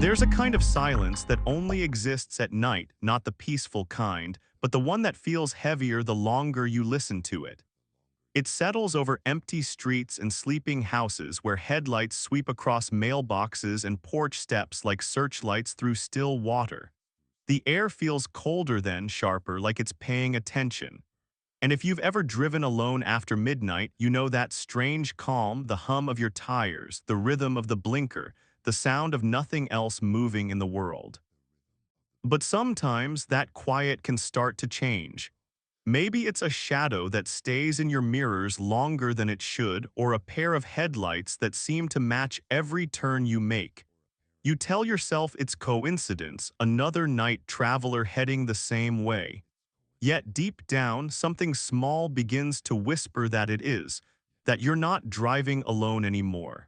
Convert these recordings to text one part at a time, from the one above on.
There's a kind of silence that only exists at night, not the peaceful kind, but the one that feels heavier the longer you listen to it. It settles over empty streets and sleeping houses where headlights sweep across mailboxes and porch steps like searchlights through still water. The air feels colder then, sharper, like it's paying attention. And if you've ever driven alone after midnight, you know that strange calm, the hum of your tires, the rhythm of the blinker, the sound of nothing else moving in the world. But sometimes that quiet can start to change. Maybe it's a shadow that stays in your mirrors longer than it should, or a pair of headlights that seem to match every turn you make. You tell yourself it's coincidence, another night traveler heading the same way. Yet deep down, something small begins to whisper that it is, that you're not driving alone anymore.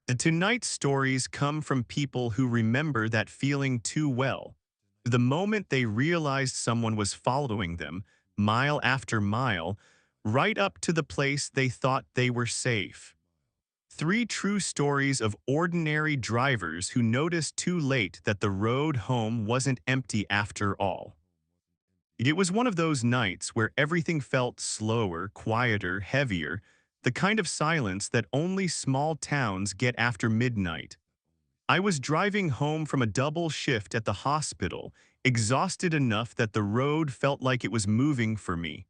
And tonight's stories come from people who remember that feeling too well. The moment they realized someone was following them, mile after mile, right up to the place they thought they were safe. Three true stories of ordinary drivers who noticed too late that the road home wasn't empty after all. It was one of those nights where everything felt slower, quieter, heavier, the kind of silence that only small towns get after midnight. I was driving home from a double shift at the hospital, exhausted enough that the road felt like it was moving for me.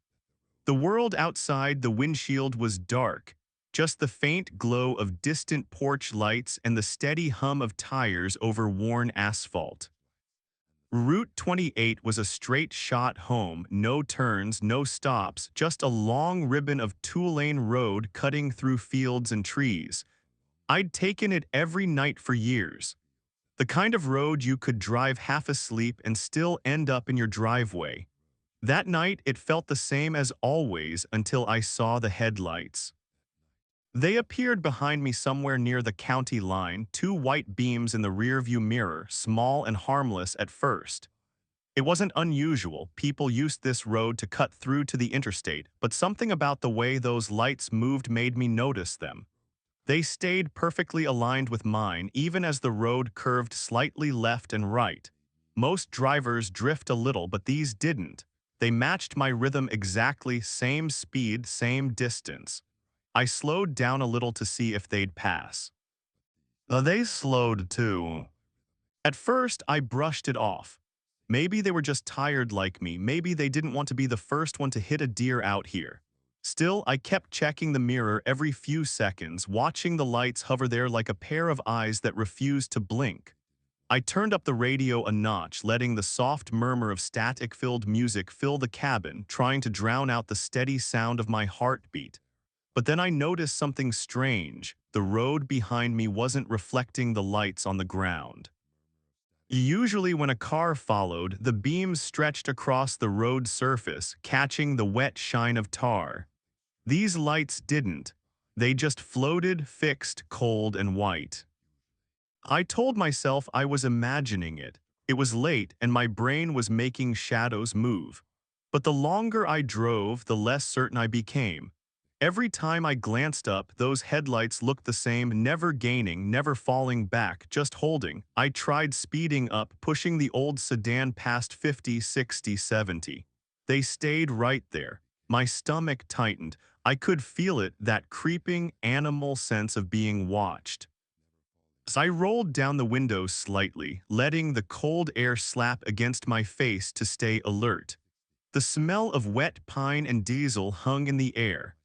The world outside the windshield was dark, just the faint glow of distant porch lights and the steady hum of tires over worn asphalt. Route 28 was a straight shot home, no turns, no stops, just a long ribbon of two-lane road cutting through fields and trees. I'd taken it every night for years. The kind of road you could drive half asleep and still end up in your driveway. That night, it felt the same as always until I saw the headlights. They appeared behind me somewhere near the county line, two white beams in the rearview mirror, small and harmless at first. It wasn't unusual, people used this road to cut through to the interstate, but something about the way those lights moved made me notice them. They stayed perfectly aligned with mine, even as the road curved slightly left and right. Most drivers drift a little, but these didn't. They matched my rhythm exactly, same speed, same distance. I slowed down a little to see if they'd pass. They slowed too. At first, I brushed it off. Maybe they were just tired like me, maybe they didn't want to be the first one to hit a deer out here. Still, I kept checking the mirror every few seconds, watching the lights hover there like a pair of eyes that refused to blink. I turned up the radio a notch, letting the soft murmur of static-filled music fill the cabin, trying to drown out the steady sound of my heartbeat. But then I noticed something strange. The road behind me wasn't reflecting the lights on the ground. Usually when a car followed, the beams stretched across the road surface, catching the wet shine of tar. These lights didn't. They just floated, fixed, cold and white. I told myself I was imagining it. It was late and my brain was making shadows move. But the longer I drove, the less certain I became. Every time I glanced up, those headlights looked the same, never gaining, never falling back, just holding. I tried speeding up, pushing the old sedan past 50, 60, 70. They stayed right there. My stomach tightened. I could feel it, that creeping, animal sense of being watched. As I rolled down the window slightly, letting the cold air slap against my face to stay alert. The smell of wet pine and diesel hung in the air.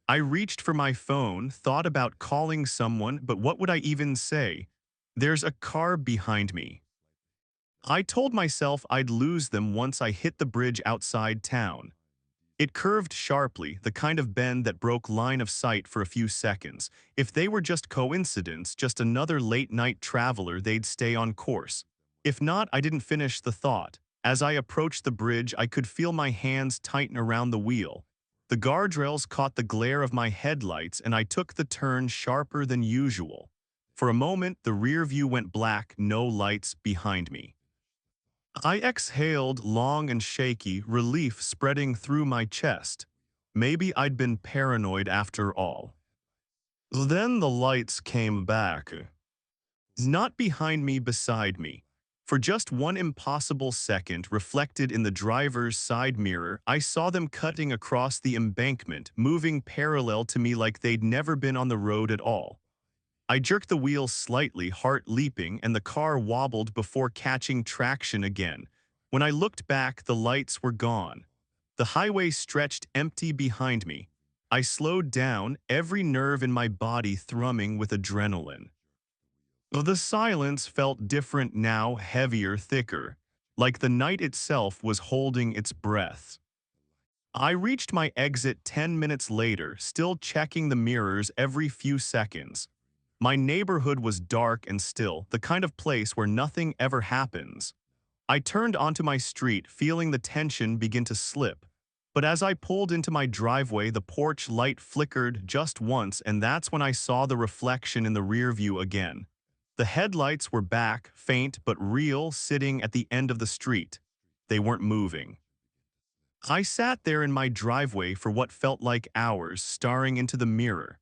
I reached for my phone, thought about calling someone, but what would I even say? There's a car behind me. I told myself I'd lose them once I hit the bridge outside town. It curved sharply, the kind of bend that broke line of sight for a few seconds. If they were just coincidence, just another late-night traveler, they'd stay on course. If not, I didn't finish the thought. As I approached the bridge, I could feel my hands tighten around the wheel. The guardrails caught the glare of my headlights and I took the turn sharper than usual. For a moment, the rear view went black, no lights behind me. I exhaled, long and shaky, relief spreading through my chest. Maybe I'd been paranoid after all. Then the lights came back. Not behind me, beside me. For just one impossible second, reflected in the driver's side mirror, I saw them cutting across the embankment, moving parallel to me like they'd never been on the road at all. I jerked the wheel slightly, heart leaping, and the car wobbled before catching traction again. When I looked back, the lights were gone. The highway stretched empty behind me. I slowed down, every nerve in my body thrumming with adrenaline. The silence felt different now, heavier, thicker, like the night itself was holding its breath. I reached my exit 10 minutes later, still checking the mirrors every few seconds. My neighborhood was dark and still, the kind of place where nothing ever happens. I turned onto my street, feeling the tension begin to slip. But as I pulled into my driveway, the porch light flickered just once, and that's when I saw the reflection in the rear view again. The headlights were back, faint but real, sitting at the end of the street. They weren't moving. I sat there in my driveway for what felt like hours, staring into the mirror.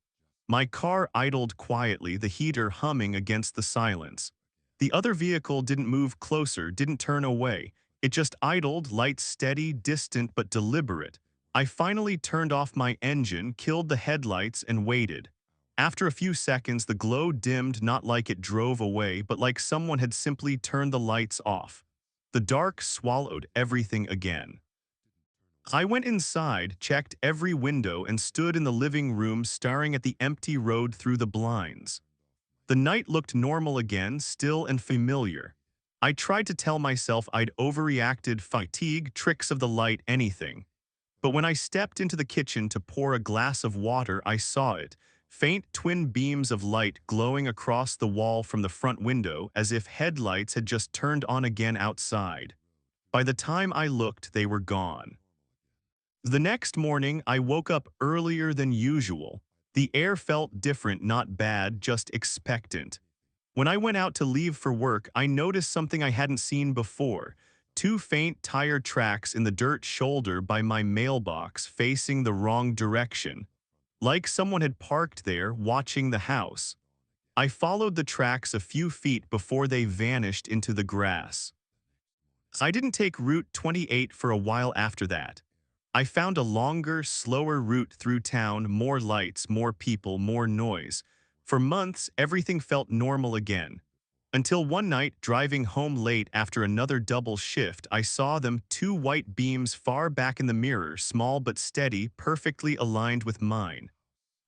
My car idled quietly, the heater humming against the silence. The other vehicle didn't move closer, didn't turn away. It just idled, lights steady, distant but deliberate. I finally turned off my engine, killed the headlights, and waited. After a few seconds, the glow dimmed, not like it drove away, but like someone had simply turned the lights off. The dark swallowed everything again. I went inside, checked every window, and stood in the living room staring at the empty road through the blinds. The night looked normal again, still and familiar. I tried to tell myself I'd overreacted, fatigue, tricks of the light, anything. But when I stepped into the kitchen to pour a glass of water, I saw it. Faint twin beams of light glowing across the wall from the front window, as if headlights had just turned on again outside. By the time I looked, they were gone. The next morning, I woke up earlier than usual. The air felt different, not bad, just expectant. When I went out to leave for work, I noticed something I hadn't seen before. Two faint tire tracks in the dirt shoulder by my mailbox, facing the wrong direction. Like someone had parked there, watching the house. I followed the tracks a few feet before they vanished into the grass. I didn't take Route 28 for a while after that. I found a longer, slower route through town, more lights, more people, more noise. For months, everything felt normal again. Until one night, driving home late after another double shift, I saw them, two white beams far back in the mirror, small but steady, perfectly aligned with mine.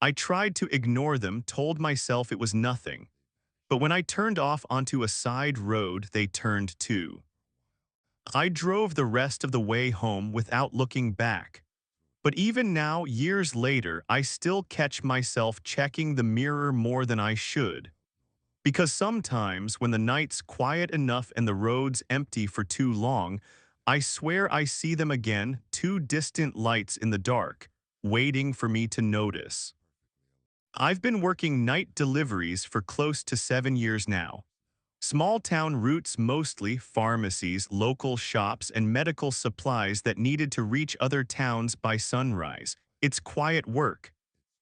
I tried to ignore them, told myself it was nothing. But when I turned off onto a side road, they turned too. I drove the rest of the way home without looking back. But even now, years later, I still catch myself checking the mirror more than I should. Because sometimes, when the night's quiet enough and the road's empty for too long, I swear I see them again, two distant lights in the dark, waiting for me to notice. I've been working night deliveries for close to 7 years now. Small town routes, mostly pharmacies, local shops, and medical supplies that needed to reach other towns by sunrise. It's quiet work.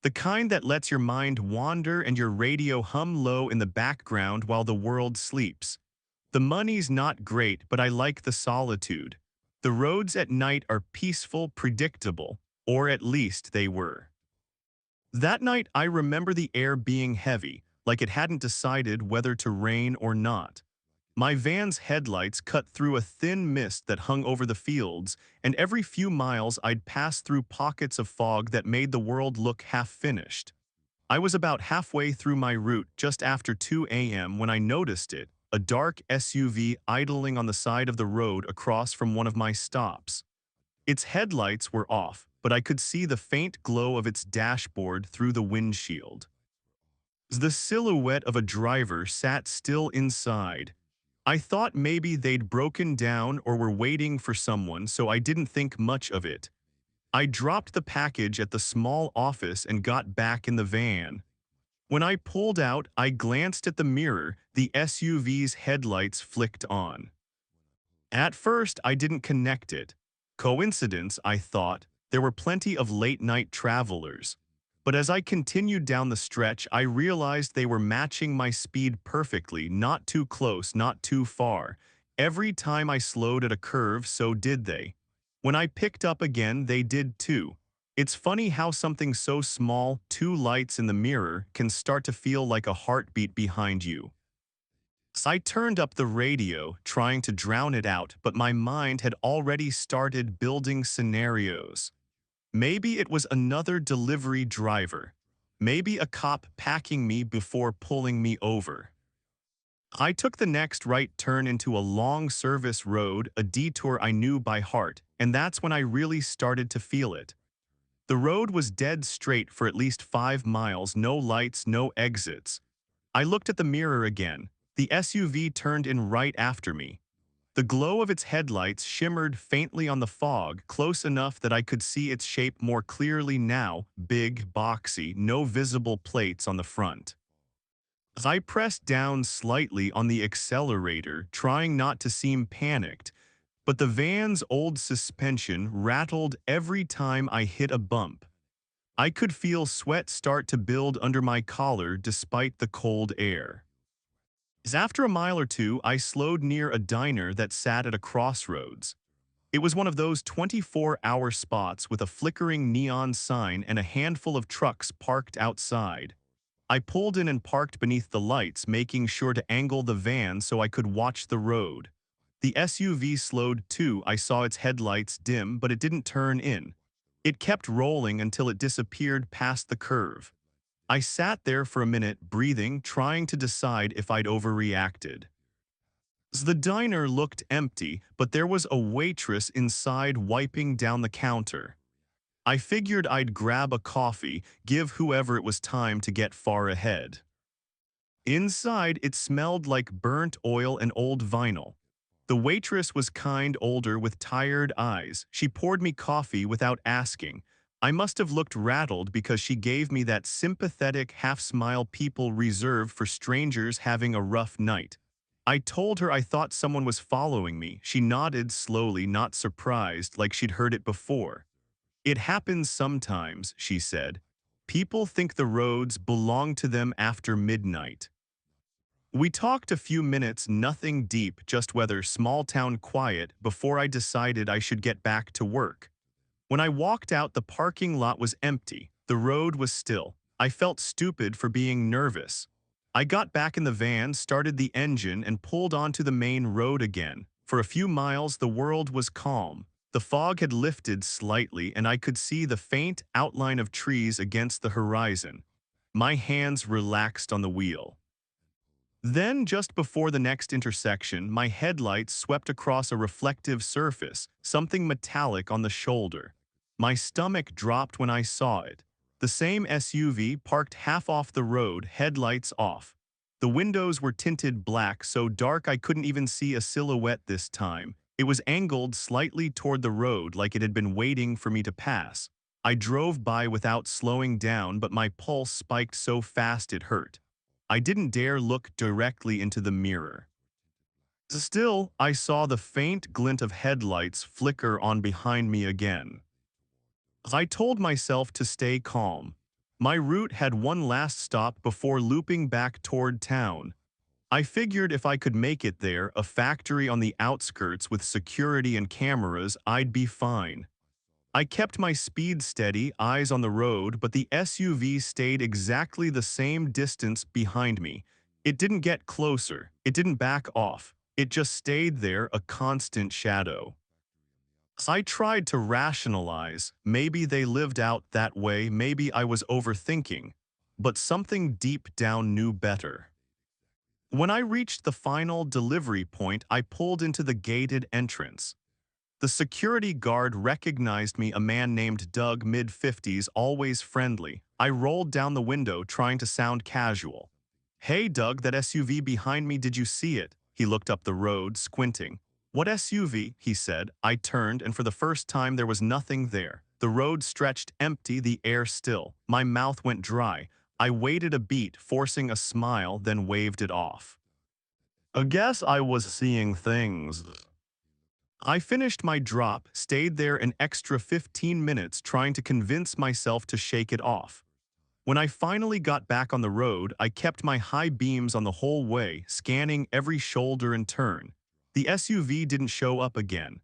The kind that lets your mind wander and your radio hum low in the background while the world sleeps. The money's not great, but I like the solitude. The roads at night are peaceful, predictable, or at least they were. That night, I remember the air being heavy, like it hadn't decided whether to rain or not. My van's headlights cut through a thin mist that hung over the fields, and every few miles I'd pass through pockets of fog that made the world look half-finished. I was about halfway through my route just after 2 a.m. when I noticed it, a dark SUV idling on the side of the road across from one of my stops. Its headlights were off, but I could see the faint glow of its dashboard through the windshield. The silhouette of a driver sat still inside. I thought maybe they'd broken down or were waiting for someone, so I didn't think much of it. I dropped the package at the small office and got back in the van. When I pulled out, I glanced at the mirror. The SUV's headlights flicked on. At first, I didn't connect it. Coincidence, I thought. There were plenty of late-night travelers. But as I continued down the stretch, I realized they were matching my speed perfectly, not too close, not too far. Every time I slowed at a curve, so did they. When I picked up again, they did too. It's funny how something so small, two lights in the mirror, can start to feel like a heartbeat behind you. So I turned up the radio, trying to drown it out, but my mind had already started building scenarios. Maybe it was another delivery driver. Maybe a cop packing me before pulling me over. I took the next right turn into a long service road, a detour I knew by heart, and that's when I really started to feel it. The road was dead straight for at least 5 miles, no lights, no exits. I looked at the mirror again. The SUV turned in right after me. The glow of its headlights shimmered faintly on the fog, close enough that I could see its shape more clearly now, big, boxy, no visible plates on the front. As I pressed down slightly on the accelerator, trying not to seem panicked, but the van's old suspension rattled every time I hit a bump. I could feel sweat start to build under my collar despite the cold air. As after a mile or two, I slowed near a diner that sat at a crossroads. It was one of those 24-hour spots with a flickering neon sign and a handful of trucks parked outside. I pulled in and parked beneath the lights, making sure to angle the van so I could watch the road. The SUV slowed too. I saw its headlights dim, but it didn't turn in. It kept rolling until it disappeared past the curve. I sat there for a minute, breathing, trying to decide if I'd overreacted. The diner looked empty, but there was a waitress inside wiping down the counter. I figured I'd grab a coffee, give whoever it was time to get far ahead. Inside, it smelled like burnt oil and old vinyl. The waitress was kind, older, with tired eyes. She poured me coffee without asking. I must have looked rattled because she gave me that sympathetic half-smile people reserve for strangers having a rough night. I told her I thought someone was following me. She nodded slowly, not surprised, like she'd heard it before. "It happens sometimes," she said. "People think the roads belong to them after midnight." We talked a few minutes, nothing deep, just whether small-town quiet, before I decided I should get back to work. When I walked out, the parking lot was empty. The road was still. I felt stupid for being nervous. I got back in the van, started the engine, and pulled onto the main road again. For a few miles, the world was calm. The fog had lifted slightly, and I could see the faint outline of trees against the horizon. My hands relaxed on the wheel. Then, just before the next intersection, my headlights swept across a reflective surface, something metallic on the shoulder. My stomach dropped when I saw it. The same SUV parked half off the road, headlights off. The windows were tinted black, so dark I couldn't even see a silhouette this time. It was angled slightly toward the road, like it had been waiting for me to pass. I drove by without slowing down, but my pulse spiked so fast it hurt. I didn't dare look directly into the mirror. Still, I saw the faint glint of headlights flicker on behind me again. I told myself to stay calm. My route had one last stop before looping back toward town. I figured if I could make it there, a factory on the outskirts with security and cameras, I'd be fine. I kept my speed steady, eyes on the road, but the SUV stayed exactly the same distance behind me. It didn't get closer. It didn't back off. It just stayed there, a constant shadow. I tried to rationalize. Maybe they lived out that way, maybe I was overthinking. But something deep down knew better. When I reached the final delivery point, I pulled into the gated entrance. The security guard recognized me, a man named Doug, mid-50s, always friendly. I rolled down the window, trying to sound casual. "Hey Doug, that SUV behind me, did you see it?" He looked up the road, squinting. "What SUV?" he said. I turned, and for the first time there was nothing there. The road stretched empty, the air still. My mouth went dry. I waited a beat, forcing a smile, then waved it off. "I guess I was seeing things." I finished my drop, stayed there an extra 15 minutes trying to convince myself to shake it off. When I finally got back on the road, I kept my high beams on the whole way, scanning every shoulder and turn. The SUV didn't show up again.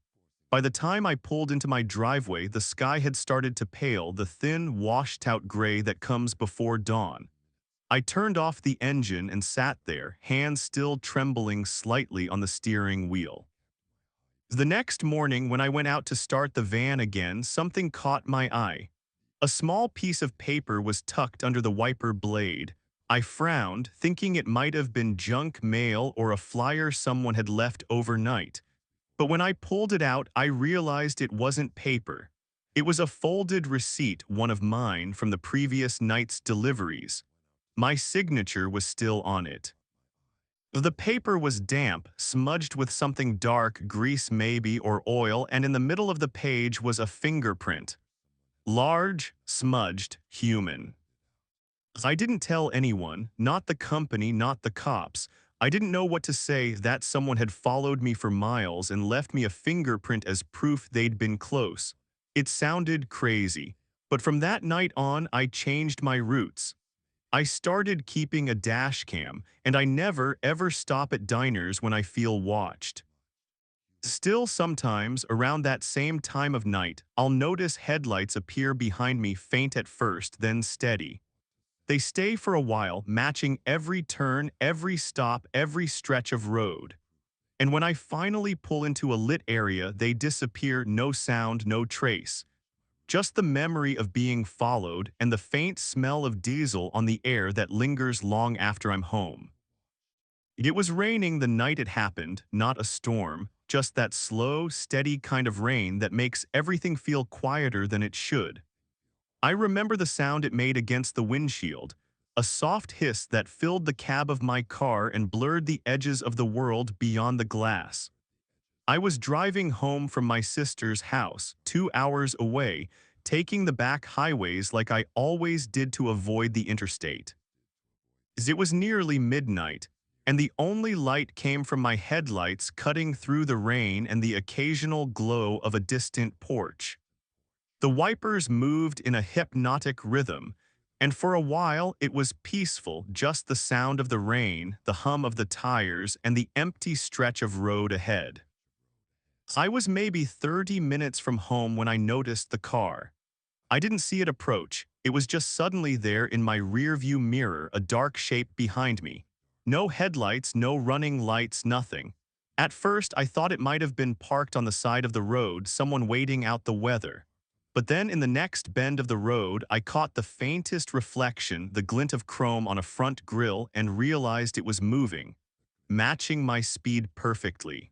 By the time I pulled into my driveway, the sky had started to pale, the thin, washed-out gray that comes before dawn. I turned off the engine and sat there, hands still trembling slightly on the steering wheel. The next morning, when I went out to start the van again, something caught my eye. A small piece of paper was tucked under the wiper blade. I frowned, thinking it might have been junk mail or a flyer someone had left overnight. But when I pulled it out, I realized it wasn't paper. It was a folded receipt, one of mine from the previous night's deliveries. My signature was still on it. The paper was damp, smudged with something dark, grease maybe, or oil, and in the middle of the page was a fingerprint. Large, smudged, human. I didn't tell anyone, not the company, not the cops. I didn't know what to say that someone had followed me for miles and left me a fingerprint as proof they'd been close. It sounded crazy, but from that night on, I changed my routes. I started keeping a dash cam, and I never ever stop at diners when I feel watched. Still sometimes, around that same time of night, I'll notice headlights appear behind me, faint at first, then steady. They stay for a while, matching every turn, every stop, every stretch of road. And when I finally pull into a lit area, they disappear, no sound, no trace. Just the memory of being followed and the faint smell of diesel on the air that lingers long after I'm home. It was raining the night it happened, not a storm, just that slow, steady kind of rain that makes everything feel quieter than it should. I remember the sound it made against the windshield, a soft hiss that filled the cab of my car and blurred the edges of the world beyond the glass. I was driving home from my sister's house, 2 hours away, taking the back highways like I always did to avoid the interstate. It was nearly midnight, and the only light came from my headlights cutting through the rain and the occasional glow of a distant porch. The wipers moved in a hypnotic rhythm, and for a while it was peaceful, just the sound of the rain, the hum of the tires, and the empty stretch of road ahead. I was maybe 30 minutes from home when I noticed the car. I didn't see it approach. It was just suddenly there in my rearview mirror, a dark shape behind me. No headlights, no running lights, nothing. At first, I thought it might have been parked on the side of the road, someone waiting out the weather. But then in the next bend of the road, I caught the faintest reflection, the glint of chrome on a front grille, and realized it was moving, matching my speed perfectly.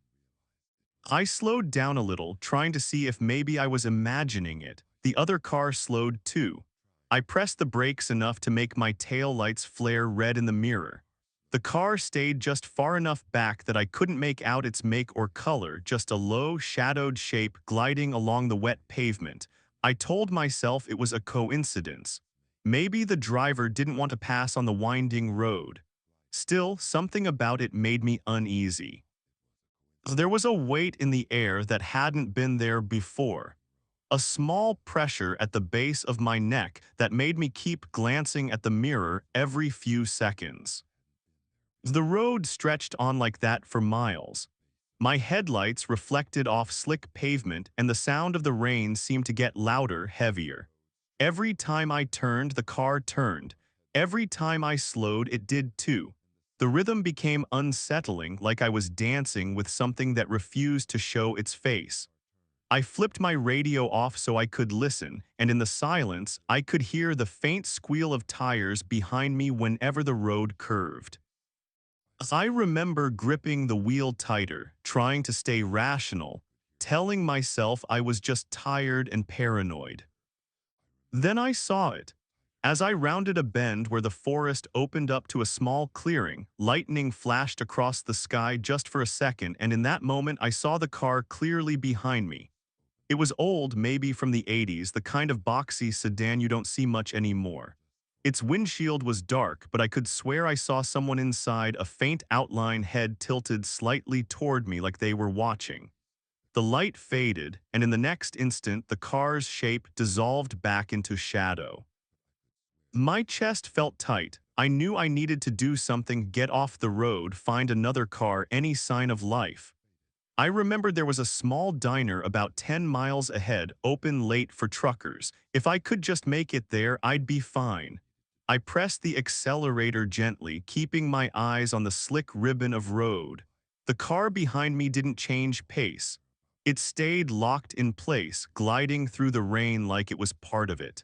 I slowed down a little, trying to see if maybe I was imagining it. The other car slowed too. I pressed the brakes enough to make my tail lights flare red in the mirror. The car stayed just far enough back that I couldn't make out its make or color, just a low, shadowed shape gliding along the wet pavement. I told myself it was a coincidence. Maybe the driver didn't want to pass on the winding road. Still, something about it made me uneasy. There was a weight in the air that hadn't been there before. A small pressure at the base of my neck that made me keep glancing at the mirror every few seconds. The road stretched on like that for miles. My headlights reflected off slick pavement, and the sound of the rain seemed to get louder, heavier. Every time I turned, the car turned. Every time I slowed, it did too. The rhythm became unsettling, like I was dancing with something that refused to show its face. I flipped my radio off so I could listen, and in the silence, I could hear the faint squeal of tires behind me whenever the road curved. I remember gripping the wheel tighter, trying to stay rational, telling myself I was just tired and paranoid. Then I saw it. As I rounded a bend where the forest opened up to a small clearing, lightning flashed across the sky just for a second, and in that moment I saw the car clearly behind me. It was old, maybe from the 80s, the kind of boxy sedan you don't see much anymore. Its windshield was dark, but I could swear I saw someone inside, a faint outline, head tilted slightly toward me like they were watching. The light faded, and in the next instant the car's shape dissolved back into shadow. My chest felt tight. I knew I needed to do something, get off the road, find another car, any sign of life. I remembered there was a small diner about 10 miles ahead, open late for truckers. If I could just make it there, I'd be fine. I pressed the accelerator gently, keeping my eyes on the slick ribbon of road. The car behind me didn't change pace. It stayed locked in place, gliding through the rain like it was part of it.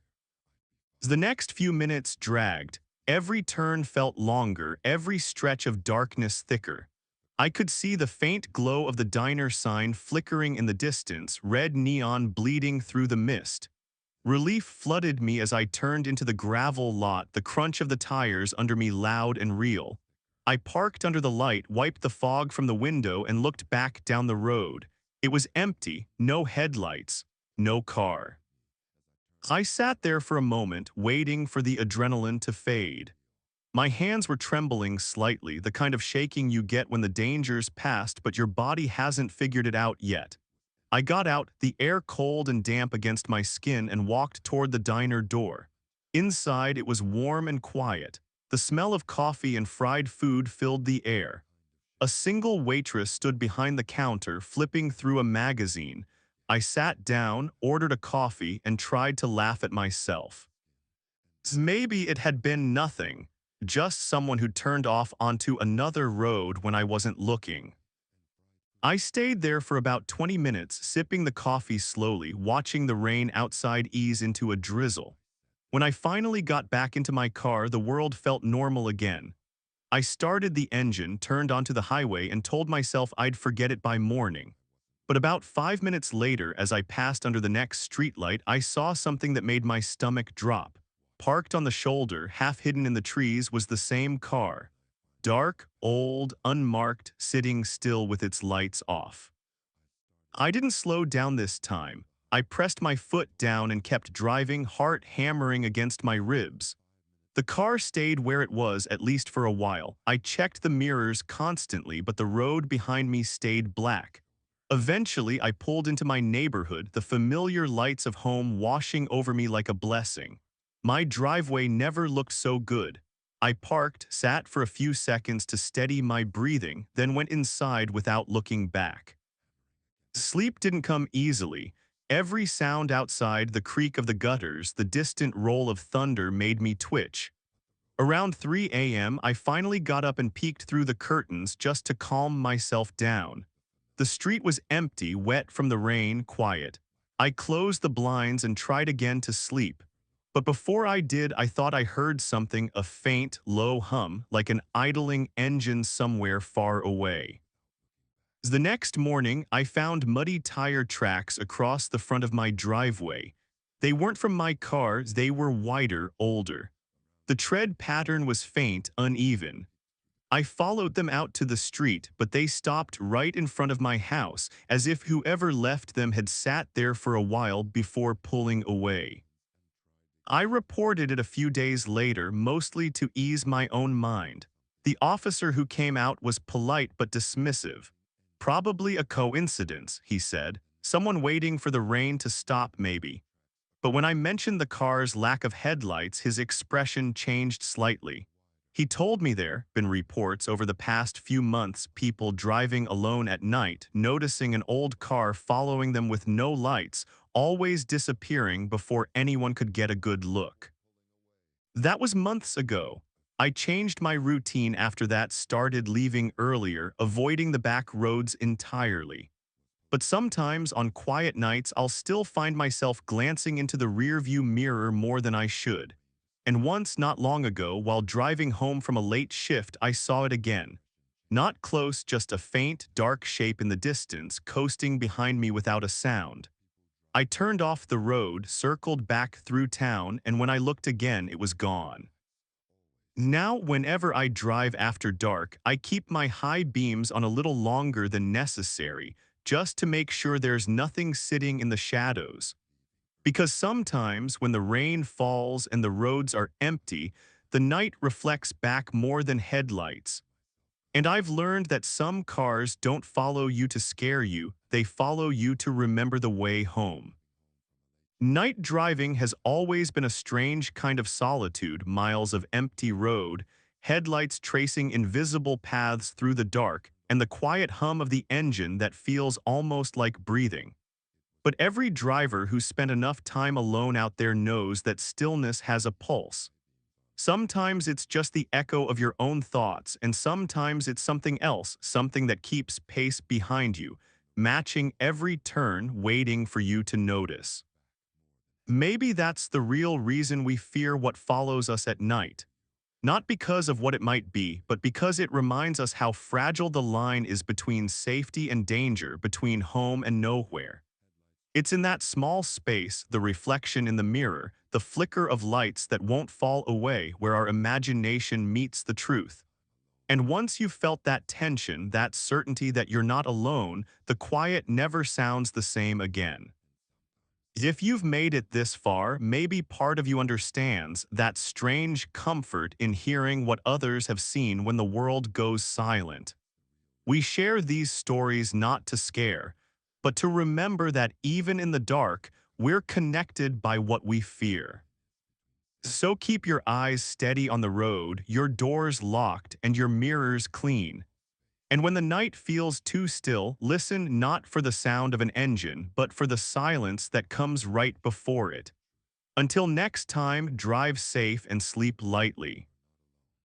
The next few minutes dragged. Every turn felt longer, every stretch of darkness thicker. I could see the faint glow of the diner sign flickering in the distance, red neon bleeding through the mist. Relief flooded me as I turned into the gravel lot, the crunch of the tires under me loud and real. I parked under the light, wiped the fog from the window, and looked back down the road. It was empty, no headlights, no car. I sat there for a moment, waiting for the adrenaline to fade. My hands were trembling slightly, the kind of shaking you get when the danger's past but your body hasn't figured it out yet. I got out, the air cold and damp against my skin, and walked toward the diner door. Inside, it was warm and quiet. The smell of coffee and fried food filled the air. A single waitress stood behind the counter, flipping through a magazine. I sat down, ordered a coffee, and tried to laugh at myself. Maybe it had been nothing, just someone who turned off onto another road when I wasn't looking. I stayed there for about 20 minutes, sipping the coffee slowly, watching the rain outside ease into a drizzle. When I finally got back into my car, the world felt normal again. I started the engine, turned onto the highway, and told myself I'd forget it by morning. But about 5 minutes later, as I passed under the next streetlight, I saw something that made my stomach drop. Parked on the shoulder, half hidden in the trees, was the same car. Dark, old, unmarked, sitting still with its lights off. I didn't slow down this time. I pressed my foot down and kept driving, heart hammering against my ribs. The car stayed where it was, at least for a while. I checked the mirrors constantly, but the road behind me stayed black. Eventually, I pulled into my neighborhood, the familiar lights of home washing over me like a blessing. My driveway never looked so good. I parked, sat for a few seconds to steady my breathing, then went inside without looking back. Sleep didn't come easily. Every sound outside, the creak of the gutters, the distant roll of thunder, made me twitch. Around 3 a.m., I finally got up and peeked through the curtains just to calm myself down. The street was empty, wet from the rain, quiet. I closed the blinds and tried again to sleep. But before I did, I thought I heard something, a faint, low hum, like an idling engine somewhere far away. The next morning, I found muddy tire tracks across the front of my driveway. They weren't from my car, they were wider, older. The tread pattern was faint, uneven. I followed them out to the street, but they stopped right in front of my house, as if whoever left them had sat there for a while before pulling away. I reported it a few days later, mostly to ease my own mind. The officer who came out was polite but dismissive. Probably a coincidence, he said. Someone waiting for the rain to stop, maybe. But when I mentioned the car's lack of headlights, his expression changed slightly. He told me there been reports over the past few months, people driving alone at night, noticing an old car following them with no lights, always disappearing before anyone could get a good look. That was months ago. I changed my routine after that, started leaving earlier, avoiding the back roads entirely. But sometimes on quiet nights, I'll still find myself glancing into the rearview mirror more than I should. And once, not long ago, while driving home from a late shift, I saw it again. Not close, just a faint, dark shape in the distance, coasting behind me without a sound. I turned off the road, circled back through town, and when I looked again, it was gone. Now, whenever I drive after dark, I keep my high beams on a little longer than necessary, just to make sure there's nothing sitting in the shadows. Because sometimes, when the rain falls and the roads are empty, the night reflects back more than headlights. And I've learned that some cars don't follow you to scare you, they follow you to remember the way home. Night driving has always been a strange kind of solitude, miles of empty road, headlights tracing invisible paths through the dark, and the quiet hum of the engine that feels almost like breathing. But every driver who's spent enough time alone out there knows that stillness has a pulse. Sometimes it's just the echo of your own thoughts, and sometimes it's something else, something that keeps pace behind you, matching every turn, waiting for you to notice. Maybe that's the real reason we fear what follows us at night. Not because of what it might be, but because it reminds us how fragile the line is between safety and danger, between home and nowhere. It's in that small space, the reflection in the mirror, the flicker of lights that won't fall away, where our imagination meets the truth. And once you've felt that tension, that certainty that you're not alone, the quiet never sounds the same again. If you've made it this far, maybe part of you understands that strange comfort in hearing what others have seen when the world goes silent. We share these stories not to scare, but to remember that even in the dark, we're connected by what we fear. So keep your eyes steady on the road, your doors locked, and your mirrors clean. And when the night feels too still, listen not for the sound of an engine, but for the silence that comes right before it. Until next time, drive safe and sleep lightly.